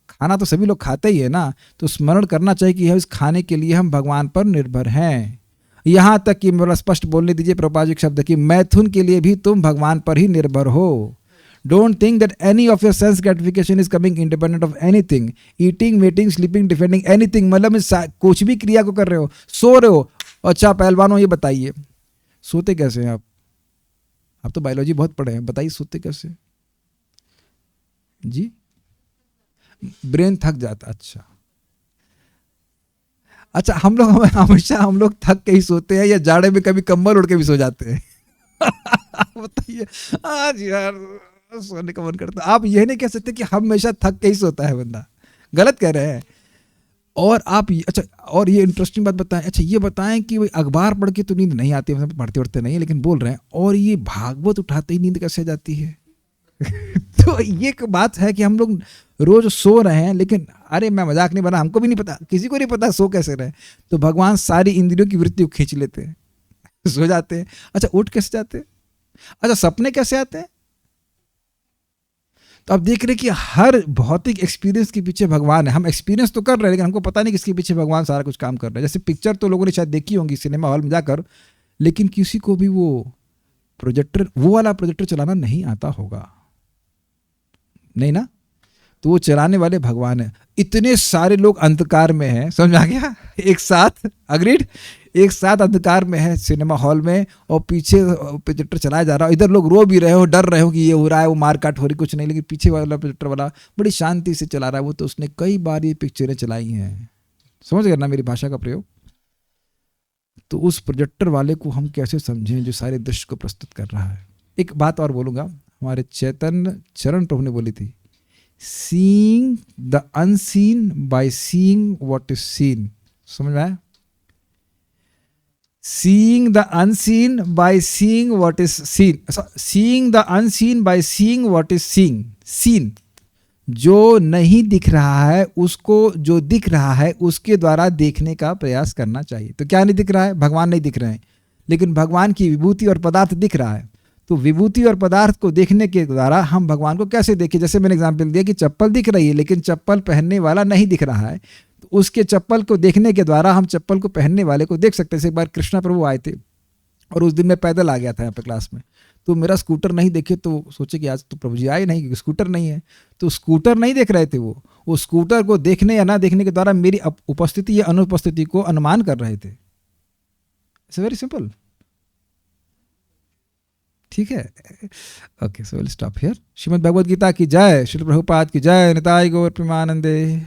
खाना तो सभी लोग खाते ही है ना, तो स्मरण करना चाहिए कि इस खाने के लिए हम भगवान पर निर्भर हैं। यहां तक कि मेरा स्पष्ट बोलने दीजिए प्रभुपाद जी शब्द कि मैथुन के लिए भी तुम भगवान पर ही निर्भर हो। Don't think that any of your sense gratification is coming independent of anything. Eating, meeting, sleeping, defending anything, मतलब कुछ भी क्रिया को कर रहे हो, सो रहे हो। अच्छा पहलवानों ये बताइए सोते कैसे हैं आप तो बायोलॉजी बहुत पढ़े हैं, बताइए सोते कैसे जी? ब्रेन थक जाता। अच्छा हम लोग हमेशा हम लोग थक के ही सोते हैं या जाड़े में कभी कंबल उड़ के भी सो जाते हैं? बताइए। आज यार सोने का मन करता। आप ये नहीं कह सकते कि हमेशा थक के ही सोता है बंदा, गलत कह रहे हैं। और आप अच्छा, और ये इंटरेस्टिंग बात बताएं। अच्छा ये बताएं कि भाई अखबार पढ़ के तो नींद नहीं आती, मतलब पढ़ते उठते नहीं है, लेकिन बोल रहे हैं, और ये भागवत उठाते ही नींद कैसे जाती है? तो ये एक बात है कि हम लोग रोज सो रहे हैं, लेकिन अरे मैं मजाक नहीं बना, हमको भी नहीं पता, किसी को नहीं पता सो कैसे रहे। तो भगवान सारी इंद्रियों की वृत्ति को खींच लेते हैं, सो जाते हैं। अच्छा उठ कैसे जाते हैं? अच्छा सपने कैसे आते हैं? तो आप देख रहे हैं कि हर भौतिक एक्सपीरियंस के पीछे भगवान है। हम एक्सपीरियंस तो कर रहे हैं लेकिन हमको पता नहीं किसके पीछे भगवान सारा कुछ काम कर रहा है। जैसे पिक्चर तो लोगों ने शायद देखी होंगी सिनेमा हॉल में जाकर, लेकिन किसी को भी वो प्रोजेक्टर, वो वाला प्रोजेक्टर चलाना नहीं आता होगा, नहीं ना? तो वो चलाने वाले भगवान है। इतने सारे लोग अंधकार में हैं, समझ आ गया? एक साथ, अग्रीड, एक साथ अंधकार में है सिनेमा हॉल में, और पीछे प्रोजेक्टर चलाया जा रहा है। इधर लोग रो भी रहे हो, डर रहे हो कि ये हो रहा है, वो मारकाट हो रही, कुछ नहीं, लेकिन पीछे वाला प्रोजेक्टर वाला बड़ी शांति से चला रहा है। वो तो उसने कई बार ये पिक्चरें चलाई हैं, समझ गए ना मेरी भाषा का प्रयोग? तो उस प्रोजेक्टर वाले को हम कैसे समझें जो सारे दृश्य को प्रस्तुत कर रहा है? एक बात और बोलूंगा, हमारे चैतन्य चरण प्रभु ने बोली थी, seeing the unseen by seeing what is seen. समझ में आया? Seeing the unseen by seeing what is seen. Seeing the unseen by seeing what is seen. Seen. जो नहीं दिख रहा है उसको जो दिख रहा है उसके द्वारा देखने का प्रयास करना चाहिए। तो क्या नहीं दिख रहा है? भगवान नहीं दिख रहे हैं, लेकिन भगवान की विभूति और पदार्थ दिख रहा है। तो विभूति और पदार्थ को देखने के द्वारा हम भगवान को कैसे देखें? जैसे मैंने एग्जाम्पल दिया कि चप्पल दिख रही है लेकिन चप्पल पहनने वाला नहीं दिख रहा है, तो उसके चप्पल को देखने के द्वारा हम चप्पल को पहनने वाले को देख सकते हैं। एक बार कृष्णा प्रभु आए थे और उस दिन मैं पैदल आ गया था यहाँ पे क्लास में, तो मेरा स्कूटर नहीं देखे तो सोचे कि आज तो प्रभु जी आए नहीं क्योंकि स्कूटर नहीं है। तो स्कूटर नहीं देख रहे थे, वो स्कूटर को देखने या ना देखने के द्वारा मेरी उपस्थिति या अनुपस्थिति को अनुमान कर रहे थे। इट्स वेरी सिंपल, ठीक है? Okay, so will stop here. Shrimad Bhagavad Gita की जय, श्री प्रभुपाद की जय, निताई गौर प्रेमानंदे।